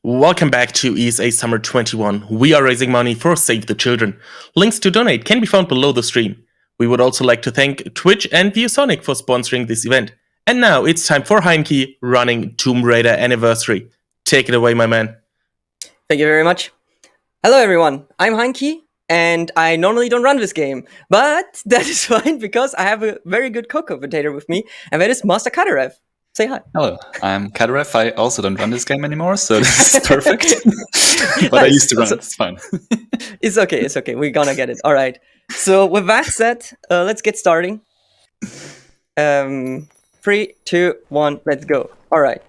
Welcome back to ESA Summer 21. We are raising money for Save the Children. Links to donate can be found below the stream. We would also like to thank Twitch and ViewSonic for sponsoring this event. And now it's time for Heinki running Tomb Raider Anniversary. Take it away, my man. Thank you very much. Hello everyone, I'm Heinki, and I normally don't run this game, but that is fine because I have a very good co-commentator with me, and that is Master Kadarev. Say hi. Hello, I'm Kadarev. I also don't run this game anymore, so this is perfect. But Nice. I used to run it, it's fine. It's okay, we're gonna get it. Alright, so with that said, let's get starting. 3, 2, 1, let's go. Alright.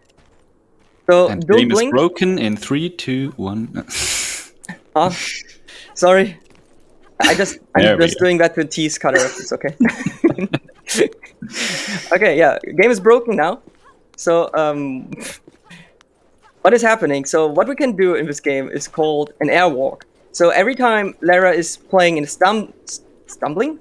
So, And don't game is blink. broken in 3, 2, 1. Oh, sorry. I'm There we just go. doing that to tease Kadarev, it's okay. Okay, yeah, game is broken now. So, what is happening? So, what we can do in this game is called an airwalk. So, every time Lara is playing in a stumbling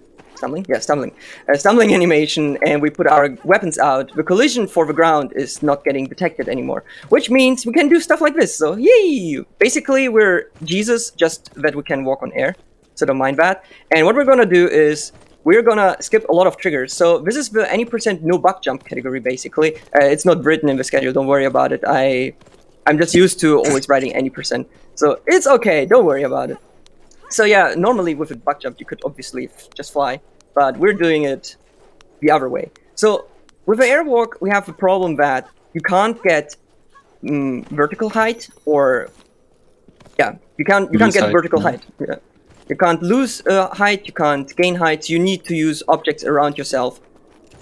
animation, and we put our weapons out, the collision for the ground is not getting detected anymore, which means we can do stuff like this. So, yay! Basically, we're Jesus, just that we can walk on air. So, don't mind that. And what we're gonna do is we're gonna skip a lot of triggers. So this is the any percent no bug jump category, basically. It's not written in the schedule, don't worry about it. I'm just used to always writing any percent. So it's okay, don't worry about it. So yeah, normally with a bug jump, you could obviously just fly, but we're doing it the other way. So with the airwalk, we have the problem that you can't get vertical height, or yeah, you can't Lose get height, vertical yeah. height. Yeah. You can't lose height, you can't gain height, you need to use objects around yourself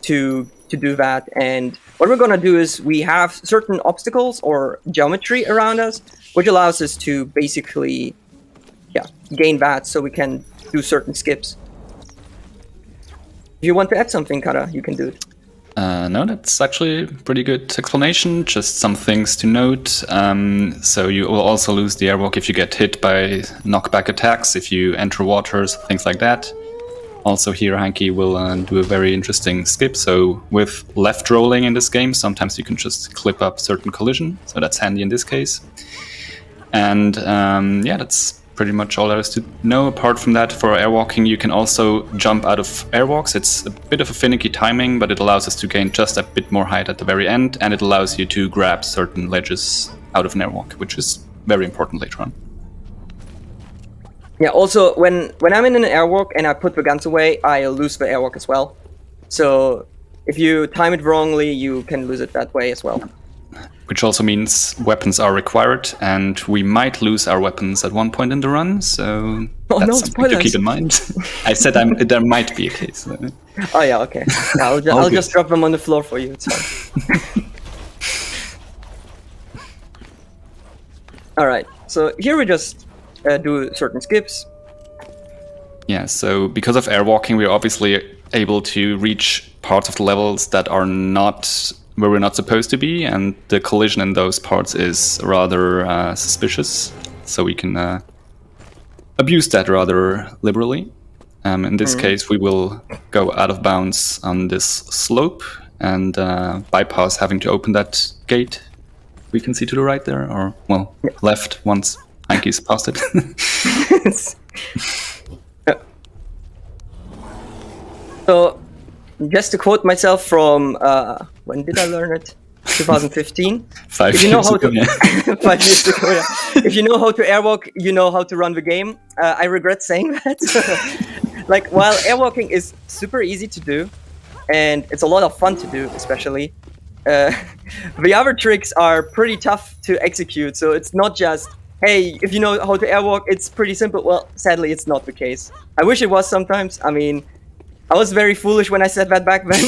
to do that. And what we're gonna do is we have certain obstacles or geometry around us, which allows us to basically, gain that so we can do certain skips. If you want to add something, Kara, you can do it. No, that's actually a pretty good explanation. Just some things to note. So you will also lose the airwalk if you get hit by knockback attacks, if you enter waters, things like that. Also here, Heinki will do a very interesting skip. So with left rolling in this game, sometimes you can just clip up certain collision. So that's handy in this case. And yeah, that's pretty much all there is to know. Apart from that, for airwalking, you can also jump out of airwalks. It's a bit of a finicky timing, but it allows us to gain just a bit more height at the very end, and it allows you to grab certain ledges out of an airwalk, which is very important later on. Yeah, also, when I'm in an airwalk and I put the guns away, I lose the airwalk as well. So if you time it wrongly, you can lose it that way as well. Which also means weapons are required, and we might lose our weapons at one point in the run, so Oh, that's no, something to spoilers. keep in mind. I said there might be a case. Oh yeah, okay. Yeah, I'll All just good. drop them on the floor for you, it's fine. Alright, so here we just do certain skips. Yeah, so because of airwalking, we're obviously able to reach parts of the levels that are not where we're not supposed to be, and the collision in those parts is rather suspicious, so we can abuse that rather liberally. In this case, we will go out of bounds on this slope and bypass having to open that gate we can see to the right there, or, well, left once Heinki's past it. So, just to quote myself from, when did I learn it? 2015. 5 If you know years how ago, to, yeah. 5 years ago, yeah. If you know how to airwalk, you know how to run the game. I regret saying that. Like, while airwalking is super easy to do, and it's a lot of fun to do, especially, the other tricks are pretty tough to execute. So it's not just, hey, if you know how to airwalk, it's pretty simple. Well, sadly, it's not the case. I wish it was sometimes. I mean, I was very foolish when I said that back then.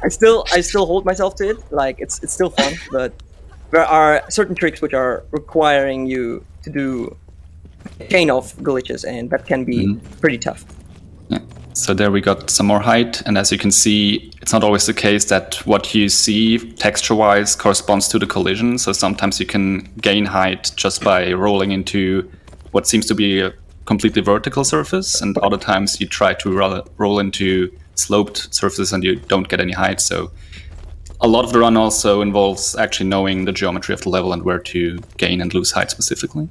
I still hold myself to it. Like, it's still fun, but there are certain tricks which are requiring you to do a chain of glitches, and that can be pretty tough. Yeah. So there we got some more height, and as you can see, it's not always the case that what you see texture-wise corresponds to the collision. So sometimes you can gain height just by rolling into what seems to be a completely vertical surface, and other times you try to roll into sloped surfaces and you don't get any height. So a lot of the run also involves actually knowing the geometry of the level and where to gain and lose height specifically.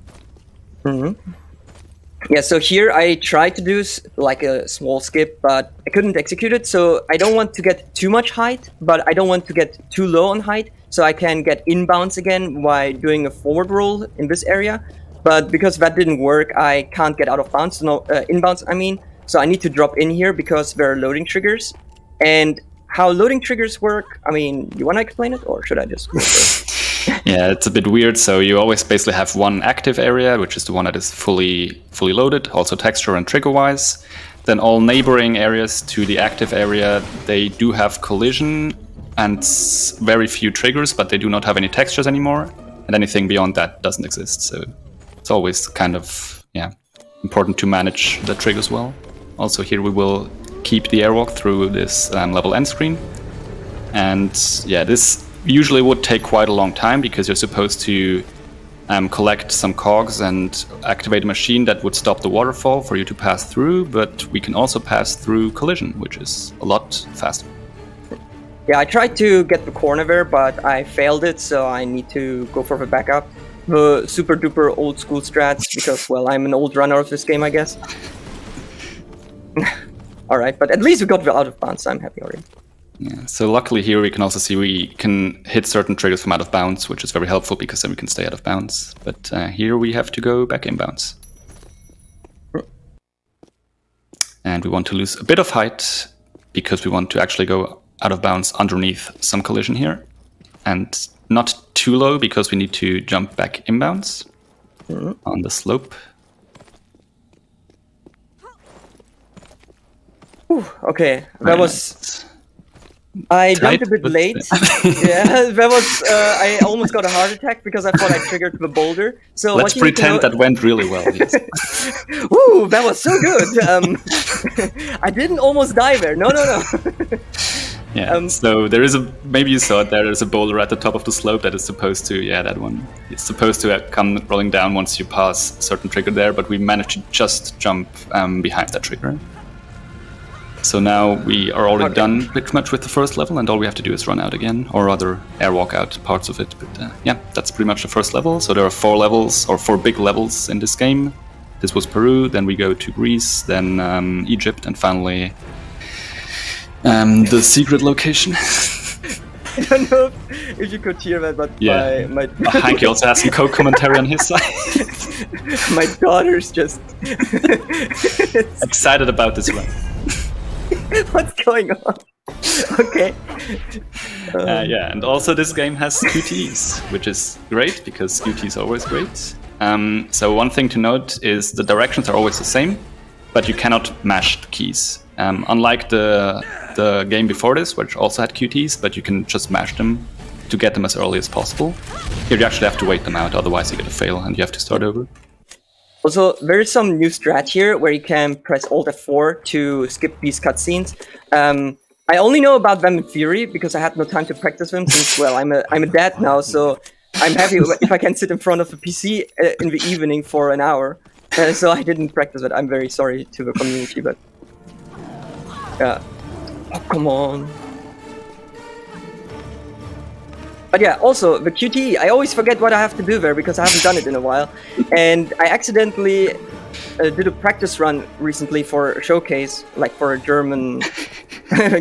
Yeah, so here I tried to do like a small skip, but I couldn't execute it. So I don't want to get too much height, but I don't want to get too low on height, so I can get inbounds again by doing a forward roll in this area. But because that didn't work, I can't get out of bounds. No, inbounds, I mean. So I need to drop in here because there are loading triggers. And how loading triggers work, I mean, you want to explain it, or should I just go first? Yeah, it's a bit weird. So you always basically have one active area, which is the one that is fully loaded, also texture and trigger-wise. Then all neighboring areas to the active area, they do have collision and very few triggers, but they do not have any textures anymore. And anything beyond that doesn't exist. So it's always kind of, important to manage the triggers well. Also here we will keep the airwalk through this level end screen. And this usually would take quite a long time because you're supposed to collect some cogs and activate a machine that would stop the waterfall for you to pass through, but we can also pass through collision, which is a lot faster. Yeah, I tried to get the corner there, but I failed it, so I need to go for the backup. The super duper old school strats, because, well, I'm an old runner of this game, I guess. Alright, but at least we got the out of bounds, so I'm happy already. Yeah, so luckily here we can also see we can hit certain triggers from out of bounds, which is very helpful because then we can stay out of bounds. But here we have to go back in bounds. And we want to lose a bit of height because we want to actually go out of bounds underneath some collision here. And not too low because we need to jump back inbounds on the slope. Okay, that was... I jumped a bit late. Yeah, that was... I almost got a heart attack because I thought I triggered the boulder. So let's pretend that went really well. Yes. Woo, that was so good. I didn't almost die there. No. Yeah, so there is maybe you saw it there's a boulder at the top of the slope that is supposed to, that one. It's supposed to come rolling down once you pass a certain trigger there, but we managed to just jump behind that trigger. So now we are already done pretty much with the first level, and all we have to do is run out again, or rather airwalk out parts of it. But that's pretty much the first level. So there are 4 levels, or 4 big levels in this game. This was Peru, then we go to Greece, then Egypt, and finally the secret location. I don't know if you could hear that, but my Heinki also has some co-commentary on his side. My daughter's just excited about this run. What's going on? Okay. And also this game has QTEs, which is great because QTE is always great. So one thing to note is the directions are always the same, but you cannot mash the keys. Unlike the game before this, which also had QTEs, but you can just mash them to get them as early as possible. Here you actually have to wait them out, otherwise you get a fail and you have to start over. Also, there is some new strat here where you can press Alt F4 to skip these cutscenes. I only know about them in theory because I had no time to practice them since, well, I'm a dad now, so I'm happy if I can sit in front of a PC in the evening for an hour. So I didn't practice it. I'm very sorry to the community, but... Oh, come on. But yeah, also, the QTE, I always forget what I have to do there because I haven't done it in a while. And I accidentally did a practice run recently for a showcase, like for a German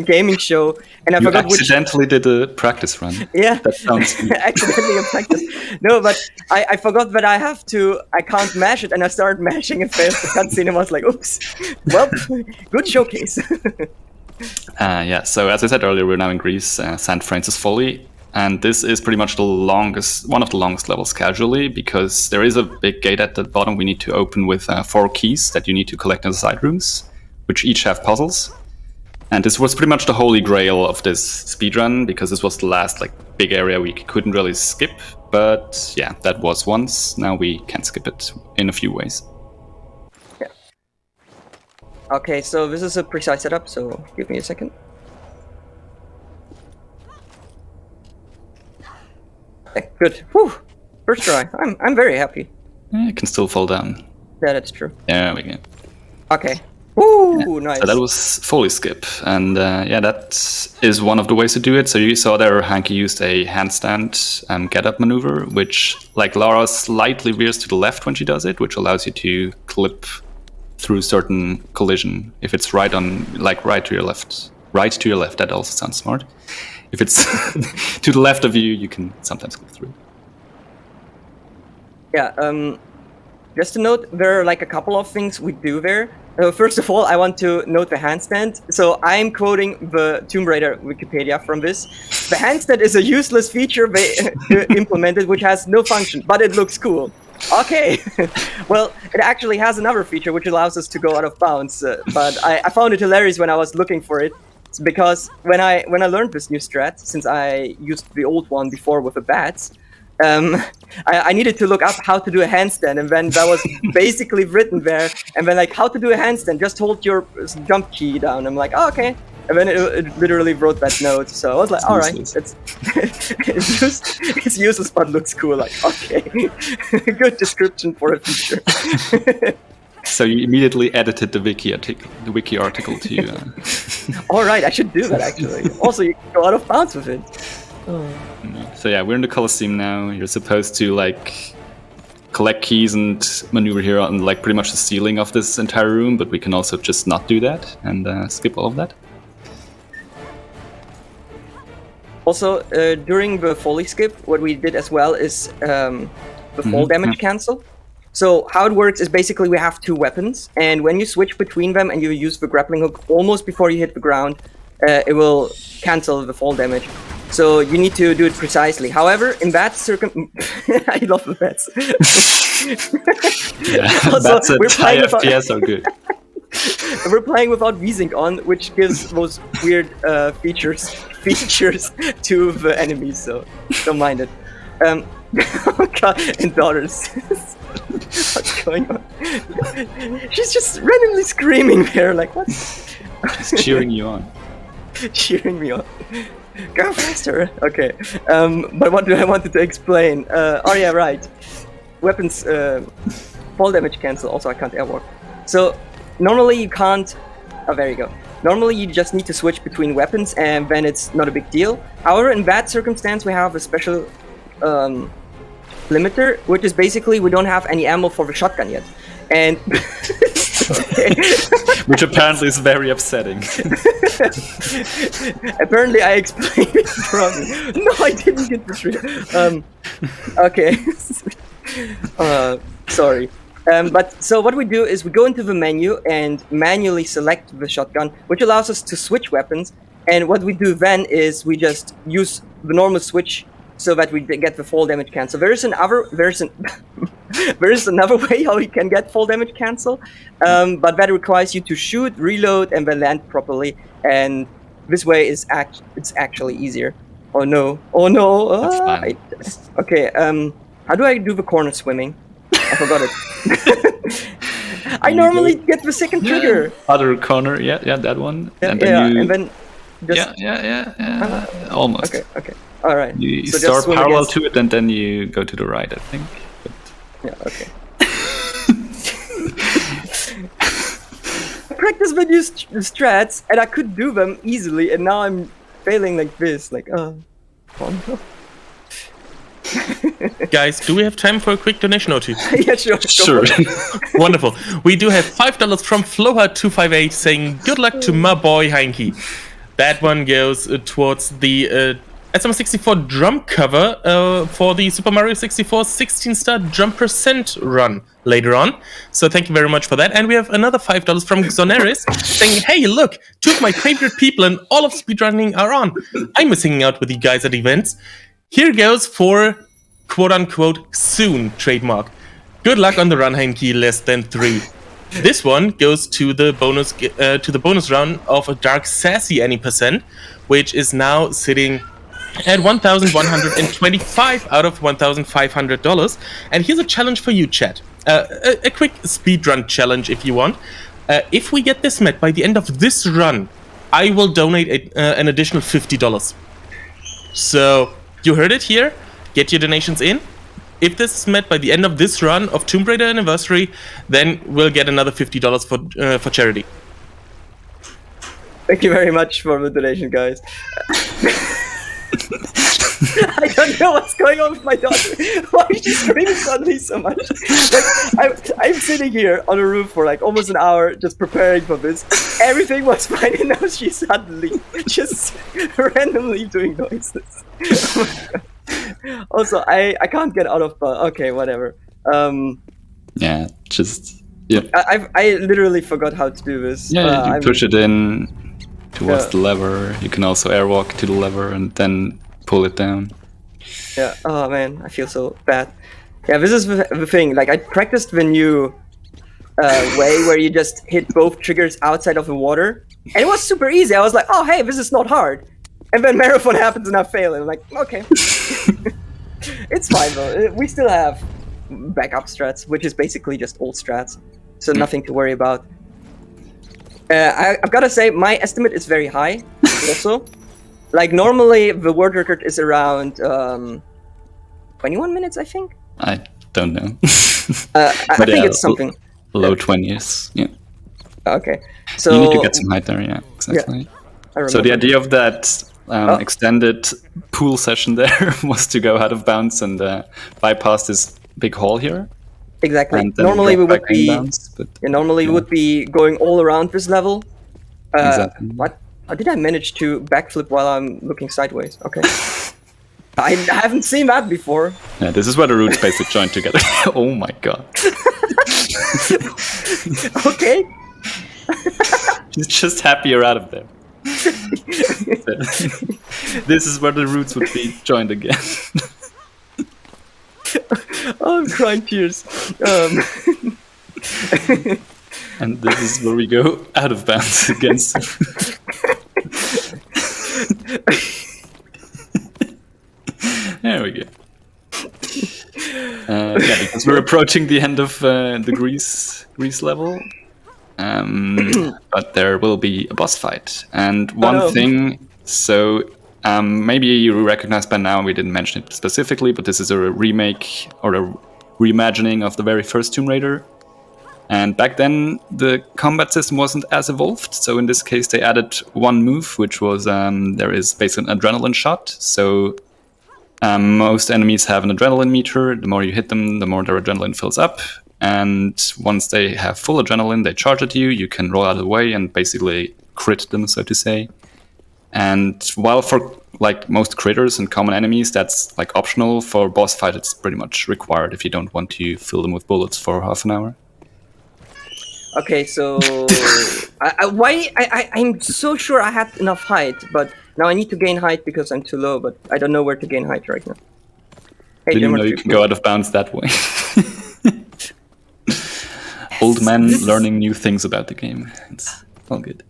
gaming show. And I forgot which... You accidentally did a practice run? Yeah, that sounds accidentally a practice. No, but I forgot that I can't mash it, and I started mashing and failed the cutscene and was like, oops. Well, good showcase. So as I said earlier, we're now in Greece, St. Francis Folly. And this is pretty much one of the longest levels casually, because there is a big gate at the bottom we need to open with 4 keys that you need to collect in the side rooms, which each have puzzles. And this was pretty much the holy grail of this speedrun, because this was the last big area we couldn't really skip. But yeah, that was once. Now we can skip it in a few ways. Yeah. Okay, so this is a precise setup, so give me a second. Good. Whew. First try. I'm very happy. It can still fall down. Yeah, that's true. There we go. Okay. Ooh, nice. So that was fully skip, and that is one of the ways to do it. So you saw there, Heinki used a handstand get-up maneuver, which, like Lara, slightly veers to the left when she does it, which allows you to clip through certain collision. If it's right to your left, that also sounds smart. If it's to the left of you, you can sometimes clip through. Yeah. Just to note, there are like a couple of things we do there. First of all, I want to note the handstand. So I'm quoting the Tomb Raider Wikipedia from this. The handstand is a useless feature they implemented which has no function, but it looks cool. Okay. Well, it actually has another feature which allows us to go out of bounds, but I found it hilarious when I was looking for it. It's because when I learned this new strat, since I used the old one before with the bats, I needed to look up how to do a handstand, and then that was basically written there. And then, like, how to do a handstand, just hold your jump key down. I'm like, oh, okay. And then it literally wrote that note. So I was like, all right, it's useless, but looks cool. Like, okay, good description for a feature. So you immediately edited the wiki article to you. All right, I should do that actually. Also, you can go out of bounds with it. Oh. So yeah, we're in the Colosseum now. You're supposed to like collect keys and maneuver here on like pretty much the ceiling of this entire room, but we can also just not do that and skip all of that. Also, during the Foley skip, what we did as well is the fall damage cancel. So how it works is basically we have two weapons, and when you switch between them and you use the grappling hook almost before you hit the ground, it will cancel the fall damage. So you need to do it precisely. However, in that I love the bats. Bats at high FPS are good. We're playing without VSync on, which gives those weird features to the enemies, so don't mind it. Oh God, and daughters. What's going on? She's just randomly screaming there, like what? Just cheering you on. Cheering me on. Go faster! Okay, but what do I wanted to explain? Oh yeah, right. Weapons fall damage cancel. Also, I can't airwalk. So normally you can't. Oh, there you go. Normally you just need to switch between weapons, and then it's not a big deal. However, in that circumstance, we have a special limiter, which is basically we don't have any ammo for the shotgun yet, and. Which apparently is very upsetting. Apparently I explained it wrong. No, I didn't get the trigger. Okay. Sorry. But so what we do is we go into the menu and manually select the shotgun, which allows us to switch weapons. And what we do then is we just use the normal switch so that we get the fall damage cancel. There is another way how you can get fall damage cancel, but that requires you to shoot, reload, and then land properly. And this way is it's actually easier. Oh no! Oh no! That's fine. Okay. How do I do the corner swimming? I forgot it. I normally get the second trigger. Other corner, yeah, that one. Yeah, and then and then just almost. Okay. All right. You so start parallel to it, and then you go to the right, I think. But... Yeah. Okay. I practiced the new strats, and I could do them easily, and now I'm failing like this. Like, oh no. Guys, do we have time for a quick donation or two? Yeah, sure. Sure. Wonderful. We do have $5 from Floha258 saying good luck to my boy Heinki. That one goes towards the SM64 drum cover for the Super Mario 64 16-star jump percent run later on. So thank you very much for that. And we have another $5 from Xoneris saying, hey, look, two of my favorite people in all of speedrunning are on. I miss hanging out with you guys at events. Here goes for quote-unquote soon trademark. Good luck on the run, Heinki, less than 3. This one goes to the bonus round of a Dark Sassy any percent, which is now sitting at $1,125 out of $1,500. And here's a challenge for you, chat. A quick speedrun challenge if you want. If we get this met by the end of this run, I will donate an additional $50. So you heard it here. Get your donations in. If this is met by the end of this run of Tomb Raider Anniversary, then we'll get another $50 for charity. Thank you very much for the donation, guys. I don't know what's going on with my daughter. Why is she screaming suddenly so much? Like, I'm sitting here on the roof for like almost an hour just preparing for this. Everything was fine, and now she's suddenly just randomly doing noises. Oh my God. Also, I can't get out of okay, whatever. Yeah, just yeah. I literally forgot how to do this. Yeah, you push it in towards the lever. You can also airwalk to the lever and then pull it down. Yeah. Oh man, I feel so bad. Yeah, this is the thing. Like I practiced the new way where you just hit both triggers outside of the water, and it was super easy. I was like, oh hey, this is not hard. And then marathon happens and I fail. And I'm like, okay, it's fine though. We still have backup strats, which is basically just old strats, so nothing to worry about. I've got to say, my estimate is very high. Also. Like, normally, the world record is around 21 minutes, I think? I don't know. I think it's something. Low 20s, yeah. Okay. So you need to get some height there, yeah, exactly. Yeah, so the idea of that extended pool session there was to go out of bounds and bypass this big hall here. Exactly. Normally, we would be going all around this level. Exactly. What? How did I manage to backflip while I'm looking sideways? Okay. I haven't seen that before. Yeah, this is where the roots basically join together. Oh my god. Okay. He's just happy you're out of there. This is where the roots would be joined again. Oh, I'm crying tears. And this is where we go out of bounds against. There we go. Yeah, because we're approaching the end of the Greece level, but there will be a boss fight. And one thing, so maybe you recognize by now, we didn't mention it specifically, but this is a remake or a reimagining of the very first Tomb Raider. And back then, the combat system wasn't as evolved, so in this case they added one move, which was there is basically an adrenaline shot. So most enemies have an adrenaline meter. The more you hit them, the more their adrenaline fills up. And once they have full adrenaline, they charge at you. You can roll out of the way and basically crit them, so to say. And while for like most critters and common enemies, that's like optional, for boss fight it's pretty much required if you don't want to fill them with bullets for half an hour. Okay, so I'm so sure I had enough height, but now I need to gain height because I'm too low, but I don't know where to gain height right now. Hey, didn't know you can go out of bounds that way. Old man learning new things about the game. It's all good.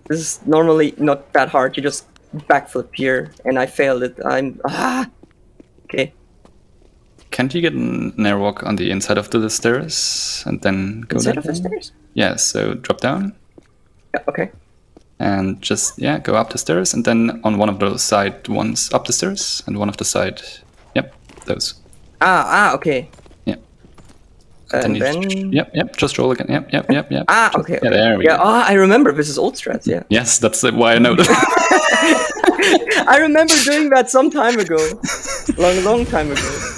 This is normally not that hard. You just backflip here, and I failed it. Okay. Can't you get an airwalk on the inside of the stairs and then go inside down? Of the stairs? Yeah, so drop down. Yeah, okay. And just, go up the stairs, and then on one of those side ones up the stairs, and one of the side, those. Okay. Yeah. And then... Just roll again. Yep. Okay. Yeah, there we go. I remember. This is old strats, yeah. Yes, that's why I know that. I remember doing that some time ago. Long time ago.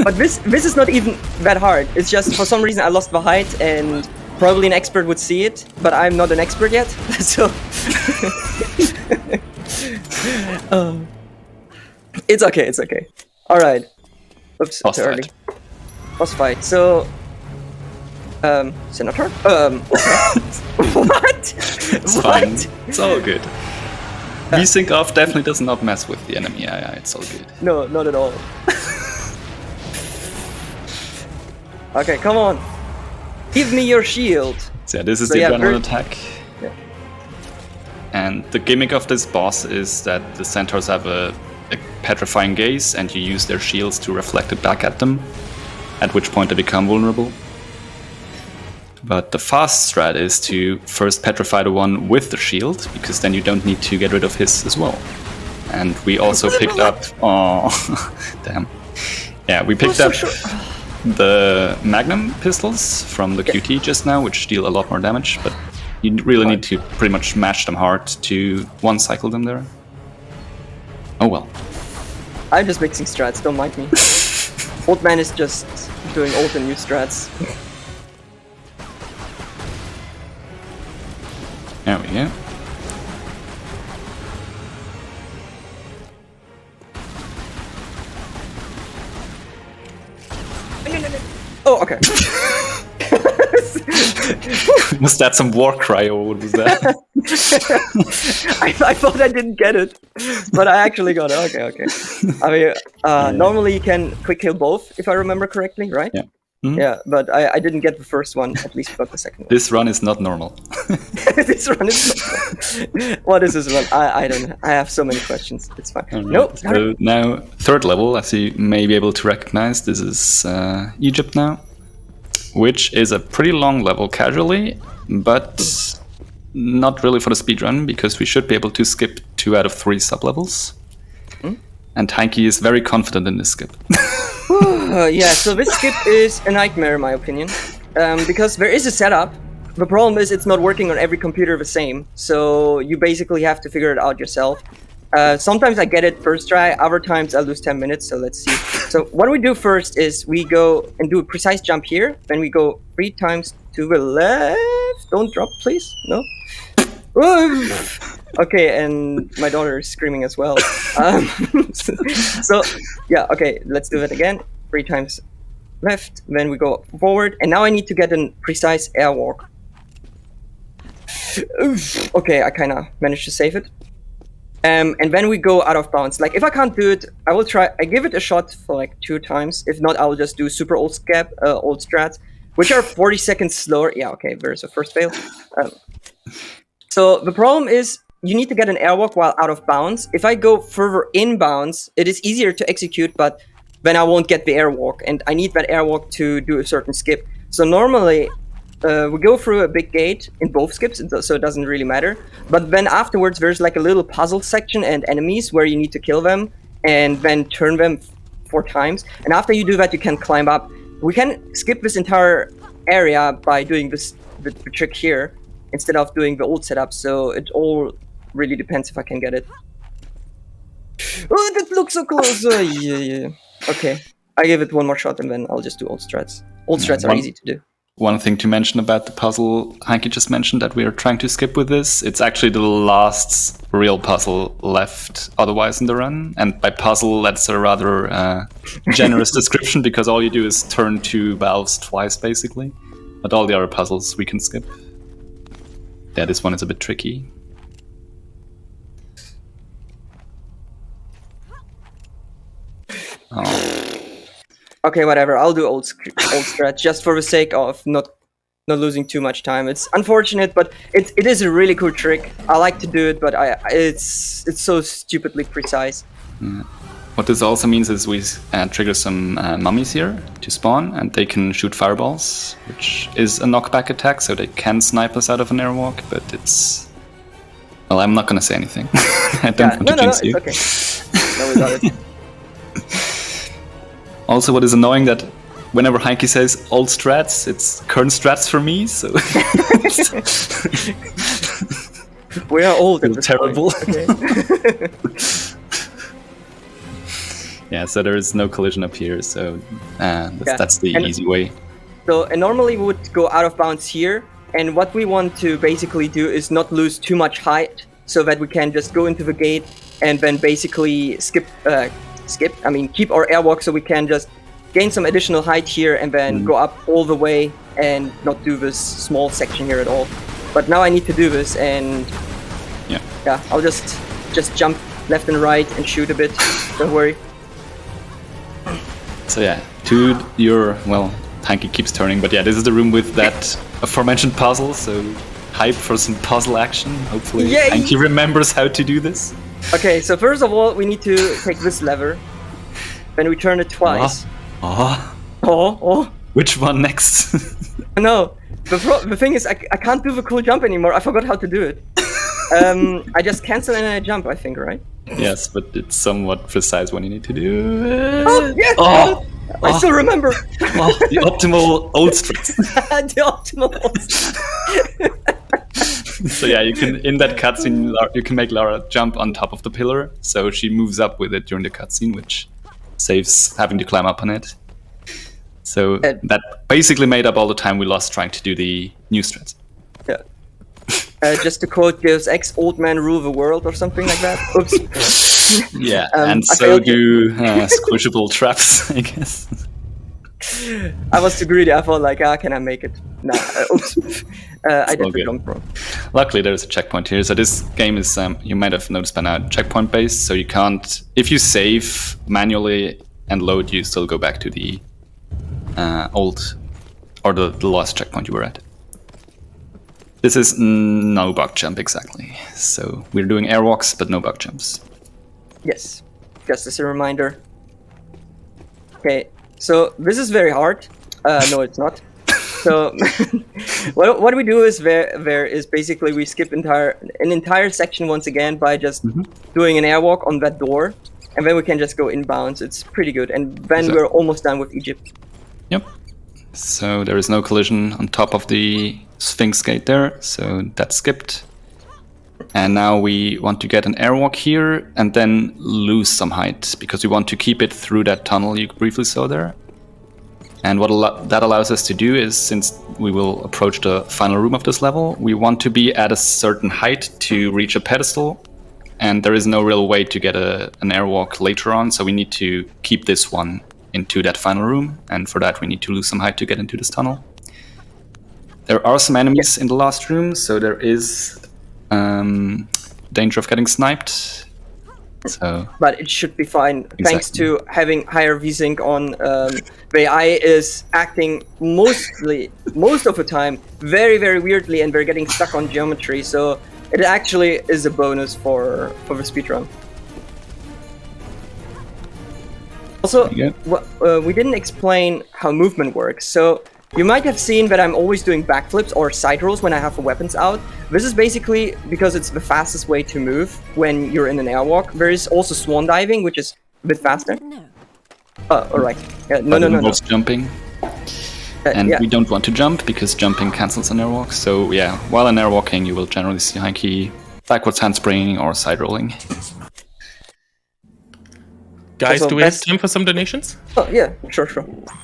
But this is not even that hard. It's just, for some reason, I lost the height, and probably an expert would see it, but I'm not an expert yet, so... It's okay. Alright. Oops, Boss too early. fight. Boss fight. So... Senator? What? It's fine. It's all good. V-Sync off definitely does not mess with the enemy. Yeah, it's all good. No, not at all. Okay, come on. Give me your shield. So this is the adrenaline attack. Yeah. And the gimmick of this boss is that the centaurs have a petrifying gaze, and you use their shields to reflect it back at them, at which point they become vulnerable. But the fast strat is to first petrify the one with the shield, because then you don't need to get rid of his as well. And we also picked up... Oh, damn. Yeah, we picked up the Magnum Pistols from the QT just now, which deal a lot more damage, but You really need to pretty much mash them hard to one-cycle them there. Oh well. I'm just mixing strats, don't mind me. Old man is just doing old and new strats. There we go. Oh, okay. Was that some war cry or what was that? I thought I didn't get it, but I actually got it. Okay. I mean, normally you can quick kill both, if I remember correctly, right? Yeah. Mm-hmm. Yeah, but I didn't get the first one, at least got the second one. This run is not normal. This run is not normal. What is this run? I don't know. I have so many questions. It's fine. Right. Nope. So now, third level, as you may be able to recognize, this is Egypt now, which is a pretty long level casually, but not really for the speedrun, because we should be able to skip 2 out of 3 sub-levels. And Heinki is very confident in this skip. Yeah, so this skip is a nightmare in my opinion, because there is a setup. The problem is it's not working on every computer the same, so you basically have to figure it out yourself. Sometimes I get it first try, other times I lose 10 minutes, so let's see. So what we do first is we go and do a precise jump here, then we go 3 times to the left. Don't drop, please. No? Okay, and my daughter is screaming as well. So, yeah, okay, let's do that again. 3 times left, then we go forward, and now I need to get a precise airwalk. Okay, I kind of managed to save it. And then we go out of bounds. Like, if I can't do it, I will try. I give it a shot for like 2 times. If not, I will just do super old strats, which are 40 seconds slower. Yeah, okay, there's a first fail. So the problem is you need to get an airwalk while out of bounds. If I go further in bounds, it is easier to execute, but then I won't get the airwalk, and I need that airwalk to do a certain skip. So normally we go through a big gate in both skips, so it doesn't really matter. But then afterwards, there's like a little puzzle section and enemies where you need to kill them and then turn them 4 times. And after you do that, you can climb up. We can skip this entire area by doing the trick here instead of doing the old setup. So it all really depends if I can get it. Oh, that looks so close. Yeah. Okay, I give it one more shot and then I'll just do old strats. Old strats are easy to do. One thing to mention about the puzzle Heinki just mentioned that we are trying to skip with this, it's actually the last real puzzle left otherwise in the run. And by puzzle, that's a rather generous description, because all you do is turn 2 valves twice, basically. But all the other puzzles we can skip. Yeah, this one is a bit tricky. Oh. Okay, whatever. I'll do old strats just for the sake of not losing too much time. It's unfortunate, but it is a really cool trick. I like to do it, but it's so stupidly precise. Yeah. What this also means is we trigger some mummies here to spawn, and they can shoot fireballs, which is a knockback attack, so they can snipe us out of an airwalk. But it's well, I'm not gonna say anything. I don't want to jinx you. It's okay. No, we got it. Also, what is annoying that whenever Heinki says old strats, it's current strats for me, so... We are old at this terrible. point. Okay. Yeah, so there is no collision up here, so that's the easy way. So, and normally we would go out of bounds here, and what we want to basically do is not lose too much height, so that we can just go into the gate and then basically keep our airwalk, so we can just gain some additional height here and then go up all the way and not do this small section here at all. But now I need to do this, and yeah, I'll just jump left and right and shoot a bit. Don't worry. So yeah, to your, well, Heinki keeps turning, but yeah, this is the room with that aforementioned puzzle, so hype for some puzzle action. Hopefully Heinki remembers how to do this. Okay, so first of all, we need to take this lever. Then we turn it twice. Oh. Which one next? No, the thing is, I can't do the cool jump anymore. I forgot how to do it. I just cancel and I jump, I think, right? Yes, but it's somewhat precise when you need to do it. Oh, yes! I still remember. The optimal old strats. The optimal old strats. So yeah, you can in that cutscene you can make Lara jump on top of the pillar, so she moves up with it during the cutscene, which saves having to climb up on it. So that basically made up all the time we lost trying to do the new strats. Yeah. Just to quote Deus Ex, "Old man rule the world" or something like that. Oops. Yeah, and so do squishable traps, I guess. I was too greedy. I thought like, can I make it? No. Oops. I did the jump wrong. Luckily, there's a checkpoint here. So this game is, you might have noticed by now, checkpoint based. So you can't, if you save manually and load, you still go back to the old or the last checkpoint you were at. This is no bug jump exactly. So we're doing airwalks, but no bug jumps. Yes, just as a reminder. Okay, so this is very hard. No, it's not. So what we do is there is basically we skip an entire section once again by just doing an airwalk on that door, and then we can just go inbounds. It's pretty good, and then we're almost done with Egypt. Yep. So there is no collision on top of the Sphinx gate there, so that's skipped. And now we want to get an airwalk here and then lose some height because we want to keep it through that tunnel you briefly saw there. And what that allows us to do is, since we will approach the final room of this level, we want to be at a certain height to reach a pedestal. And there is no real way to get an airwalk later on, so we need to keep this one into that final room. And for that, we need to lose some height to get into this tunnel. There are some enemies in the last room, so there is danger of getting sniped. So, but it should be fine, thanks to having higher VSync on. The AI is acting most of the time very, very weirdly, and we're getting stuck on geometry, so it actually is a bonus for the speedrun. Also, we didn't explain how movement works, so you might have seen that I'm always doing backflips or side rolls when I have the weapons out. This is basically because it's the fastest way to move when you're in an airwalk. There is also swan diving, which is a bit faster. Oh, alright. No. Jumping. And we don't want to jump because jumping cancels an airwalk. So yeah, while in airwalking, you will generally see Heinki backwards handspringing or side rolling. Guys, do we have time for some donations? Oh yeah, sure.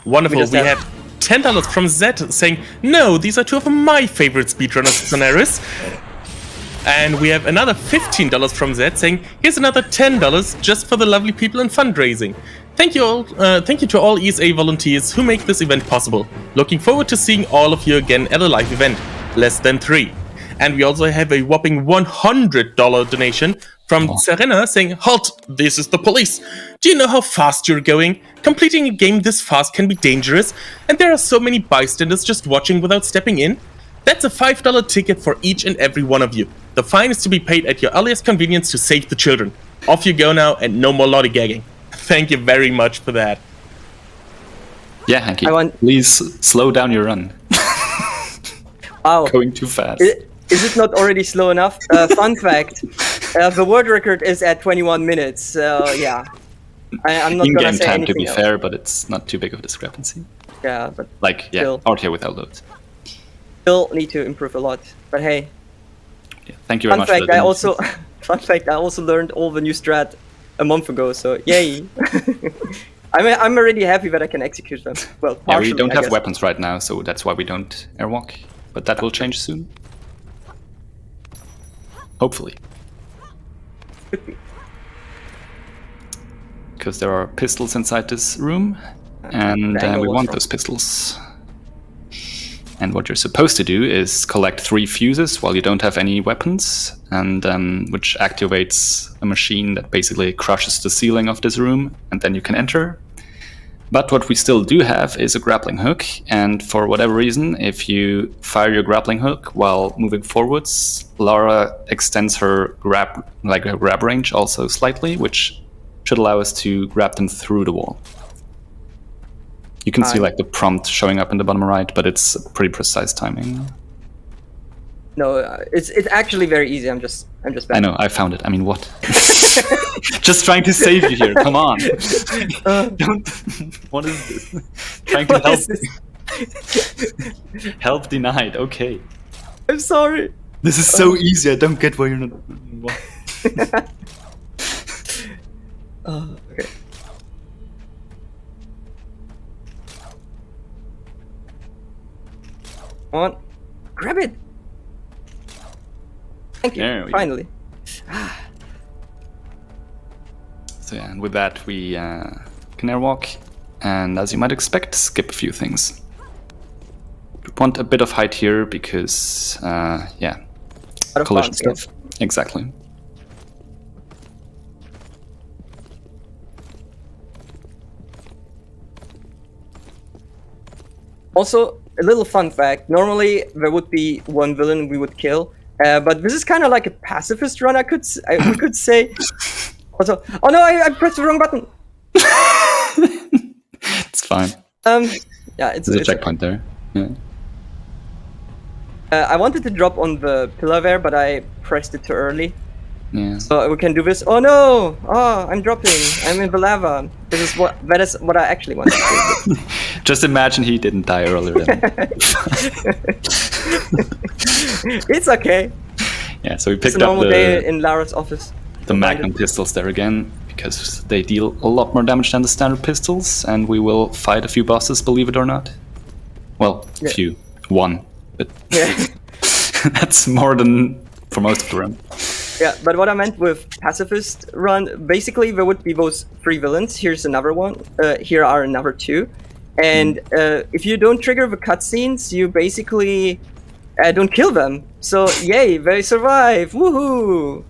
Wonderful. We have $10 from Zed saying, "No, these are two of my favorite speedrunners scenarios." And we have another $15 from Zed saying, "Here's another $10 just for the lovely people in fundraising. Thank you all. Thank you to all ESA volunteers who make this event possible. Looking forward to seeing all of you again at a live event. Less than 3. And we also have a whopping $100 donation from Serena saying, "Halt, this is the police. Do you know how fast you're going? Completing a game this fast can be dangerous, and there are so many bystanders just watching without stepping in. That's a $5 ticket for each and every one of you. The fine is to be paid at your earliest convenience to save the children. Off you go now, and no more lollygagging." Thank you very much for that. Yeah, Heinki, please slow down your run. Wow. Going too fast. Is it not already slow enough? Fun fact, the world record is at 21 minutes, so yeah. I'm not gonna say anything time, to be else. fair, but it's not too big of a discrepancy. Yeah, but still. Out here without loads. Still need to improve a lot, but hey. Yeah, thank you very much for that. Fun fact, I also learned all the new strat a month ago, so yay. I'm already happy that I can execute them. Well, partially, we don't have weapons right now, so that's why we don't airwalk. But that will change soon. Hopefully. Could be. Because there are pistols inside this room, and we want those pistols. And what you're supposed to do is collect 3 fuses while you don't have any weapons, and which activates a machine that basically crushes the ceiling of this room, and then you can enter. But what we still do have is a grappling hook, and for whatever reason, if you fire your grappling hook while moving forwards, Lara extends her grab range also slightly, which should allow us to grab them through the wall. You can see like the prompt showing up in the bottom right, but it's pretty precise timing. No, it's actually very easy. I'm just bad. I know, I found it. I mean, what? Just trying to save you here. Come on. Don't. What is this? Trying to help. Help denied. Okay. I'm sorry. This is so easy. I don't get why you're not. Oh, okay. Come on, grab it. Thank you. There we go. Finally. So yeah, and with that we can airwalk, and as you might expect, skip a few things. We want a bit of height here because, yeah, Out of collision bounds, yeah. stuff. Exactly. Also, a little fun fact. Normally, there would be one villain we would kill, but this is kind of like a pacifist run. We could say. Also, oh no, I pressed the wrong button. It's fine. Yeah, it's There's a it's checkpoint there. Yeah. I wanted to drop on the pillar there, but I pressed it too early. Yeah. So we can do this. Oh no! Oh, I'm dropping. I'm in the lava. That is what I actually wanted to do. Just imagine he didn't die earlier. Then. It's okay. Yeah. So we It's a picked up normal day in Lara's office. the Magnum Pistols there again, because they deal a lot more damage than the standard pistols, and we will fight a few bosses, believe it or not. Well, Yeah. few. One. But Yeah. that's more than for most of the run. Yeah, but what I meant with pacifist run, basically there would be those 3 villains. Here's another one. Here are another 2. And if you don't trigger the cutscenes, you basically don't kill them. So yay, they survive! Woohoo!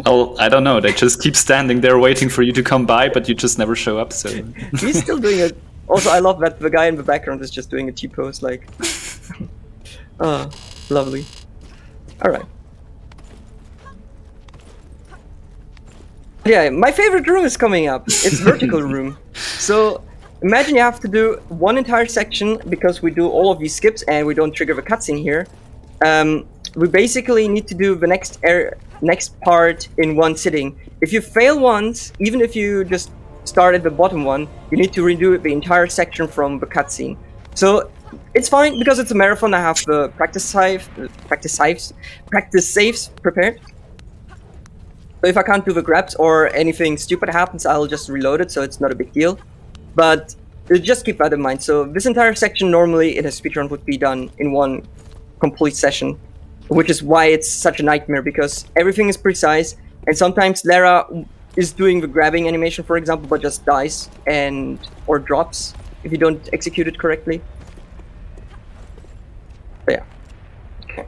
Well, I don't know. They just keep standing there waiting for you to come by, but you just never show up. So He's still doing it. Also, I love that the guy in the background is just doing a T-pose, like... Oh, lovely. Alright. Yeah, my favorite room is coming up. It's vertical room. So, imagine you have to do one entire section, because we do all of these skips and we don't trigger the cutscene here. We basically need to do the next part in one sitting. If you fail once, even if you just start at the bottom one, you need to redo the entire section from the cutscene. So it's fine because it's a marathon. I have the practice saves prepared. So if I can't do the grabs or anything stupid happens, I'll just reload it, so it's not a big deal. But just keep that in mind. So this entire section normally in a speedrun would be done in one complete session, which is why it's such a nightmare, because everything is precise, and sometimes Lara is doing the grabbing animation, for example, but just dies or drops if you don't execute it correctly. So yeah. Okay.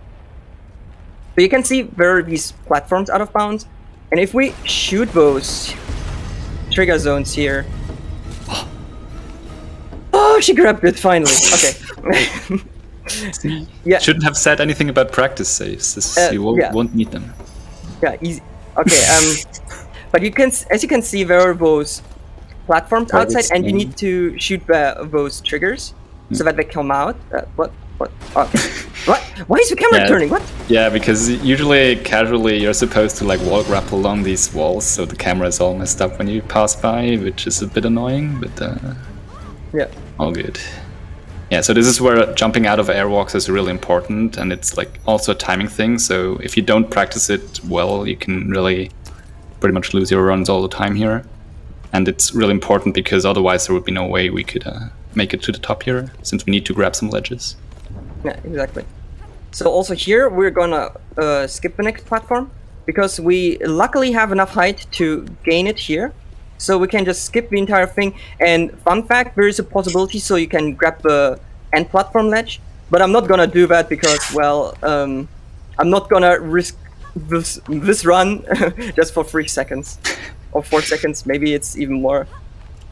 So you can see there are these platforms out of bounds, and if we shoot those trigger zones here... Oh, she grabbed it finally. Okay. Yeah. shouldn't have said anything about practice saves. You won't need them. Yeah, easy. Okay. But you can, as you can see, there are those platforms outside, and you need to shoot those triggers so that they come out. What? Oh. What? Why is the camera turning? What? Yeah, because usually, casually, you're supposed to like wall grapple along these walls, so the camera is all messed up when you pass by, which is a bit annoying, but Yeah. all good. Yeah, so this is where jumping out of airwalks is really important, and it's like also a timing thing. So if you don't practice it well, you can really pretty much lose your runs all the time here. And it's really important because otherwise there would be no way we could make it to the top here, since we need to grab some ledges. Yeah, exactly. So also here we're gonna skip the next platform, because we luckily have enough height to gain it here. So we can just skip the entire thing. And fun fact, there is a possibility so you can grab the end platform ledge. But I'm not gonna do that because, well, I'm not gonna risk this run just for 3 seconds. Or 4 seconds, maybe it's even more.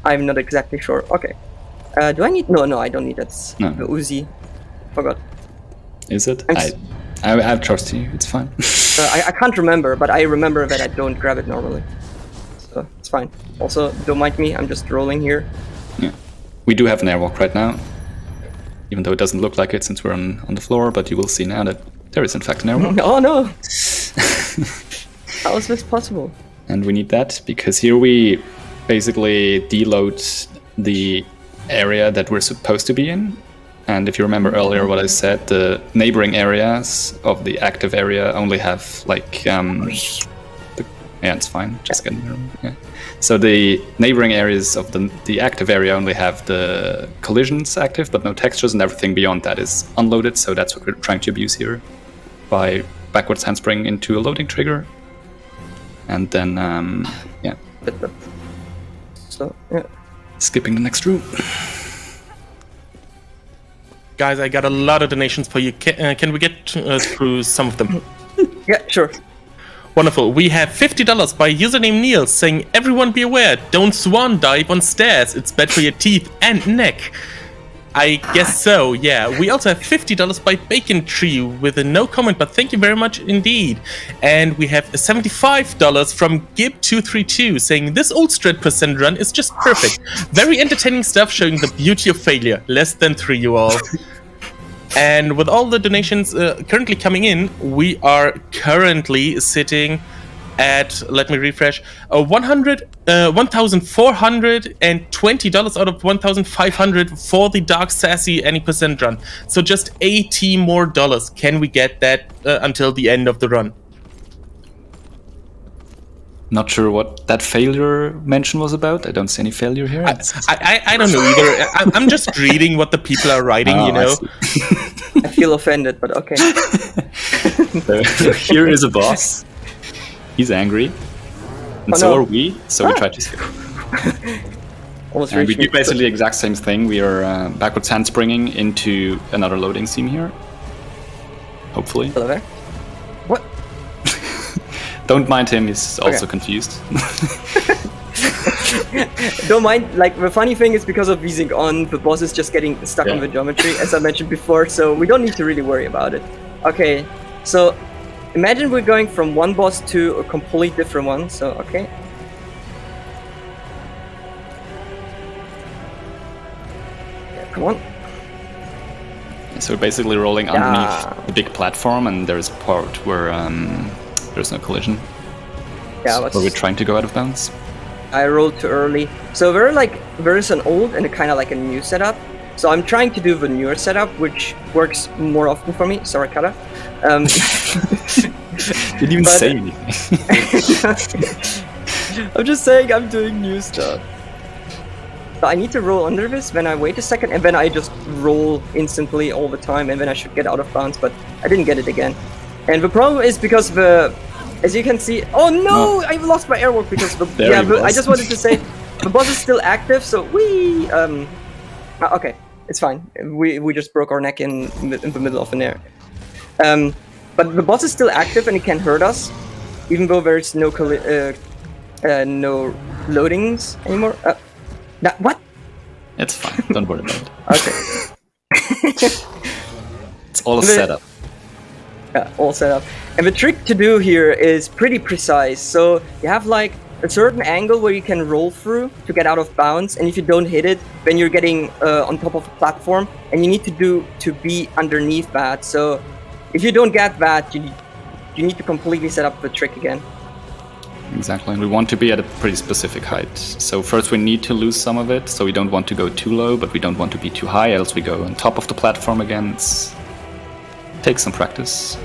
I'm not exactly sure. Okay. Do I need... No, I don't need that. No. The Uzi. Forgot. Is it? I trust you, it's fine. I can't remember, but I remember that I don't grab it normally. So it's fine. Also, don't mind me, I'm just rolling here. Yeah. We do have an airwalk right now, even though it doesn't look like it since we're on the floor, but you will see now that there is in fact an airwalk. Oh no! How is this possible? And we need that because here we basically deload the area that we're supposed to be in, And if you remember earlier what I said, the neighboring areas of the active area only have like yeah, it's fine. Just getting there. Yeah. So the neighboring areas of the active area only have the collisions active, but no textures, and everything beyond that is unloaded. So that's what we're trying to abuse here by backwards handspring into a loading trigger, and then yeah, So yeah. skipping the next room. Guys, I got a lot of donations for you. Can we get through some of them? Yeah, sure. Wonderful. We have $50 by username Neil saying, everyone be aware, don't swan dive on stairs. It's bad for your teeth and neck. I guess so, yeah. We also have $50 by Bacon Tree with a no comment, but thank you very much indeed. And we have $75 from Gib232 saying, this old strat percent run is just perfect. Very entertaining stuff showing the beauty of failure. Less than 3, you all. And with all the donations currently coming in, we are currently sitting at, let me refresh, $1,420 out of $1,500 for the Dark Sassy any percent run. So just $80 more. Can we get that until the end of the run? Not sure what that failure mention was about. I don't see any failure here. I don't know either. I'm just reading what the people are writing, you know. I feel offended, but okay. So here is a boss. He's angry. And so are we. So we try to skip. Almost and we reached me. do basically the exact same thing. We are backwards handspringing into another loading scene here. Hopefully. Hello there. What? Don't mind him, he's also confused. Don't mind, like, the funny thing is because of Wiesing on, the boss is just getting stuck on the geometry, as I mentioned before, so we don't need to really worry about it. Okay, so imagine we're going from one boss to a completely different one, so okay. Yeah, come on. So we're basically rolling underneath the big platform, and there's a part where there's no collision. Yeah, where we're trying to go out of bounds. I rolled too early. So there is an old and a kind of like a new setup. So I'm trying to do the newer setup, which works more often for me. Sorry, Kata. Didn't even say anything. I'm just saying I'm doing new stuff. So I need to roll under this, then I wait a second, and then I just roll instantly all the time, and then I should get out of bounds, but I didn't get it again. And the problem is because as you can see, oh no, I've lost my airwalk because I just wanted to say the boss is still active, so okay, it's fine. We just broke our neck in the middle of an air. But the boss is still active and it can hurt us, even though there's no loadings anymore. What? It's fine. Don't worry about it. Okay. It's all set up. Yeah, all set up. And the trick to do here is pretty precise. So you have like a certain angle where you can roll through to get out of bounds, and if you don't hit it, then you're getting on top of the platform, and you need to be underneath that. So if you don't get that, you need to completely set up the trick again. Exactly, and we want to be at a pretty specific height. So first we need to lose some of it, so we don't want to go too low, but we don't want to be too high, else we go on top of the platform again. Takes some practice.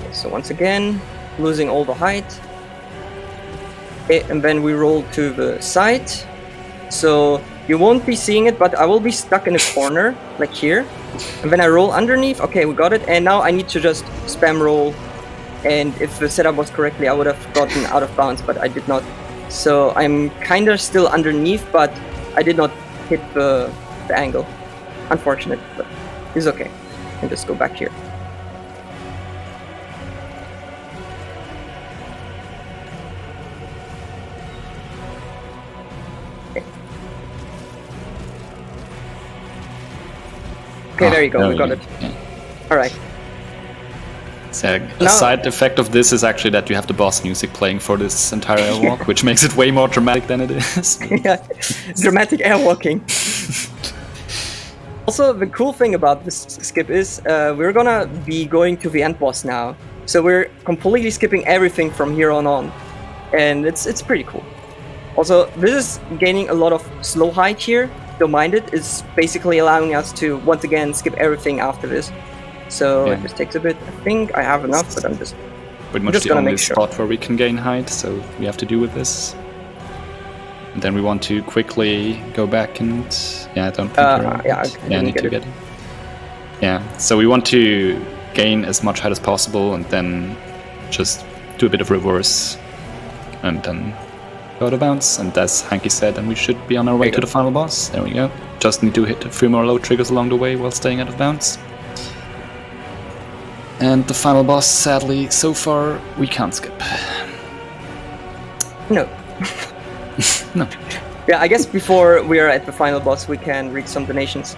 Okay, so once again, losing all the height. Okay, and then we roll to the side. So you won't be seeing it, but I will be stuck in a corner, like here. And then I roll underneath. Okay, we got it. And now I need to just spam roll. And if the setup was correctly, I would have gotten out of bounds, but I did not. So I'm kind of still underneath, but I did not hit the angle. Unfortunate, but it's okay. I can just go back here. Okay, there you go, we got it. Yeah. Alright. So a side effect of this is actually that you have the boss music playing for this entire airwalk, which makes it way more dramatic than it is. Yeah, dramatic airwalking. Also, the cool thing about this skip is we're gonna be going to the end boss now. So we're completely skipping everything from here on. And it's pretty cool. Also, this is gaining a lot of slow height here. don't mind it. It's basically allowing us to once again skip everything after this. So it just takes a bit. I think I have enough, but I'm just pretty much the only spot where we can gain height, so we have to do with this. And then we want to quickly go back and don't think I need to get it. Yeah, so we want to gain as much height as possible and then just do a bit of reverse and then go to bounce. And as Heinki said, then we should be on our way to the final boss. There we go. Just need to hit a few more low triggers along the way while staying out of bounds. And the final boss, sadly, so far, we can't skip. No. No. Yeah, I guess before we are at the final boss, we can read some donations.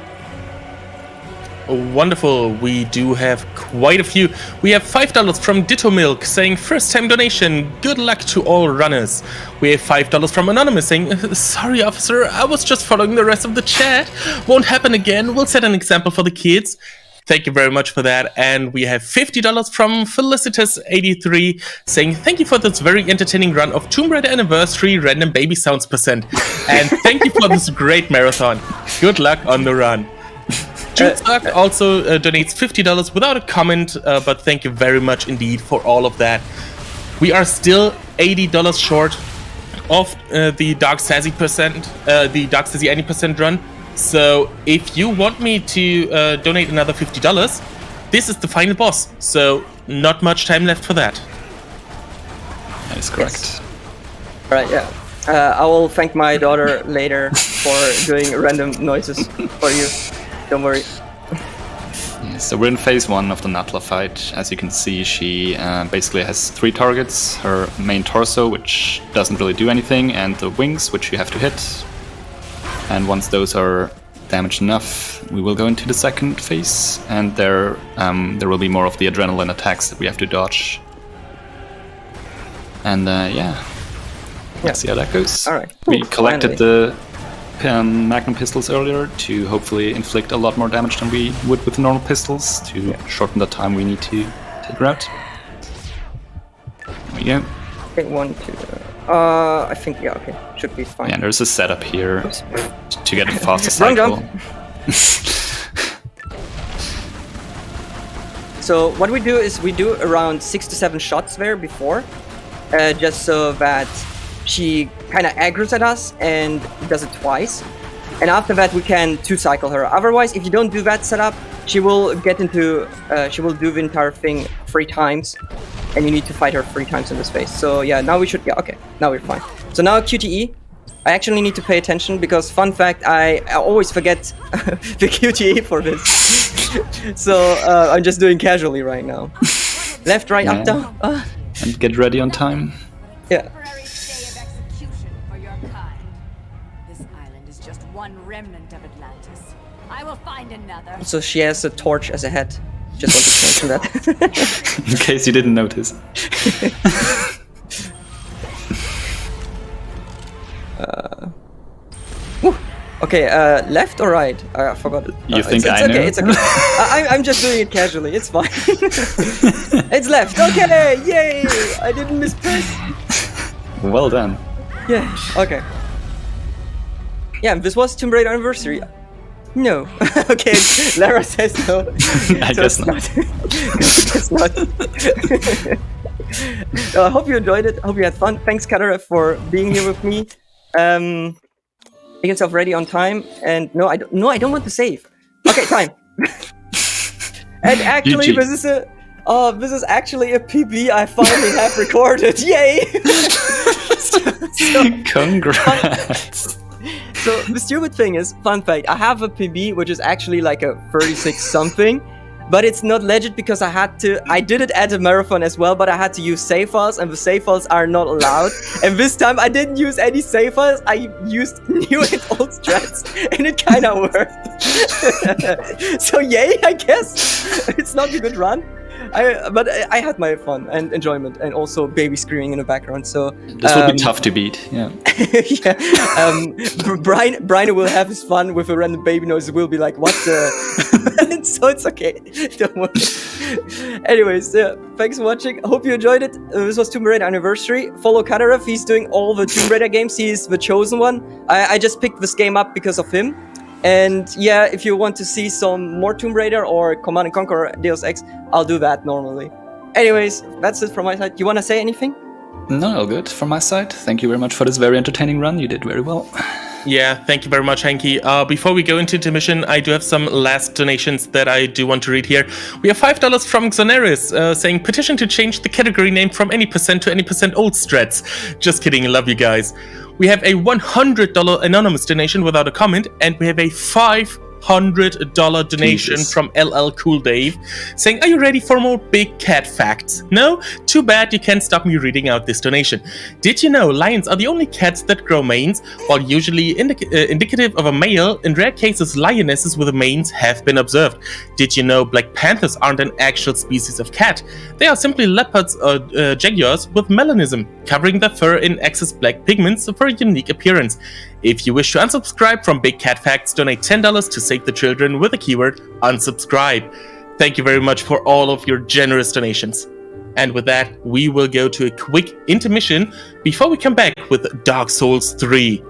Wonderful. We do have quite a few. We have $5 from Ditto Milk saying first time donation. Good luck to all runners. We have $5 from Anonymous saying sorry officer, I was just following the rest of the chat. Won't happen again. We'll set an example for the kids. Thank you very much for that. And we have $50 from Felicitas83 saying thank you for this very entertaining run of Tomb Raider Anniversary Random Baby Sounds %. And thank you for this great marathon. Good luck on the run. Judesuck also donates $50 without a comment, but thank you very much indeed for all of that. We are still $80 short of the Dark Sassy any % run. So if you want me to donate another $50, this is the final boss. So not much time left for that. That is correct. Yes. All right, yeah. I will thank my daughter later for doing random noises for you. Don't worry. Yeah, so we're in phase 1 of the Natla fight. As you can see, she basically has 3 targets. Her main torso, which doesn't really do anything, and the wings, which you have to hit. And once those are damaged enough, we will go into the second phase, and there will be more of the adrenaline attacks that we have to dodge. And let's see how that goes. All right. We collected the Magnum Pistols earlier to hopefully inflict a lot more damage than we would with normal pistols to shorten the time we need to take her out. There we go. Okay, 1, 2. I think, okay, should be fine. Yeah, there's a setup here to get a faster Wrong cycle. jump. So what we do is we do around 6 to 7 shots there before, just so that she kind of aggroes at us and does it twice. And after that we can 2-cycle her. Otherwise, if you don't do that setup, she will get into, she will do the entire thing 3 times. And you need to fight her 3 times in this phase. So yeah, now we should, okay, now we're fine. So now QTE, I actually need to pay attention because fun fact, I always forget the QTE for this. So I'm just doing casually right now. Left, right, up, down. And get ready on time. Yeah. This island is just one remnant of Atlantis. I will find another. So she has a torch as a head. Just want to mention that. In case you didn't notice. Okay, left or right? I forgot. You think it's I know? Okay, it's okay. I'm just doing it casually. It's fine. It's left. Okay, yay! I didn't mispress. Well done. Yeah. Okay. Yeah, this was Tomb Raider Anniversary. No. Okay, Lara says no. I guess not. Guess not. I hope you enjoyed it. I hope you had fun. Thanks, Katara, for being here with me. Make yourself ready on time. And no, I don't want to save. Okay, time. And actually, this is actually a PB I finally have recorded. Yay! Congrats. So the stupid thing is, fun fact, I have a PB which is actually like a 36 something, but it's not legit because I did it at a marathon as well, but I had to use save files and the save files are not allowed. And this time I didn't use any save files, I used new and old strats and it kind of worked. So yay, I guess. It's not a good run. But I had my fun and enjoyment, and also baby screaming in the background. So this will be tough to beat. Yeah. Yeah. Brian will have his fun with a random baby noise. Will be like, "What the?" So it's okay. Don't worry. Anyways, thanks for watching. I hope you enjoyed it. This was Tomb Raider Anniversary. Follow Kadaref. He's doing all the Tomb Raider games. He's the chosen one. I just picked this game up because of him. And yeah, if you want to see some more Tomb Raider or Command & Conquer Deus Ex, I'll do that normally. Anyways, that's it from my side. You want to say anything? No, all good from my side. Thank you very much for this very entertaining run. You did very well. Yeah, thank you very much, Heinki. Before we go into intermission, I do have some last donations that I do want to read here. We have $5 from Xoneris, saying, petition to change the category name from any percent to any percent old strats. Just kidding, love you guys. We have a $100 anonymous donation without a comment, and we have a $500 donation Jesus. from LL Cool Dave, saying, are you ready for more big cat facts? No? Too bad you can't stop me reading out this donation. Did you know lions are the only cats that grow manes? While usually indicative of a male, in rare cases lionesses with manes have been observed. Did you know black panthers aren't an actual species of cat? They are simply leopards or jaguars with melanism, covering their fur in excess black pigments for a unique appearance. If you wish to unsubscribe from Big Cat Facts, donate $10 to Save the Children with the keyword unsubscribe. Thank you very much for all of your generous donations. And with that, we will go to a quick intermission before we come back with Dark Souls 3.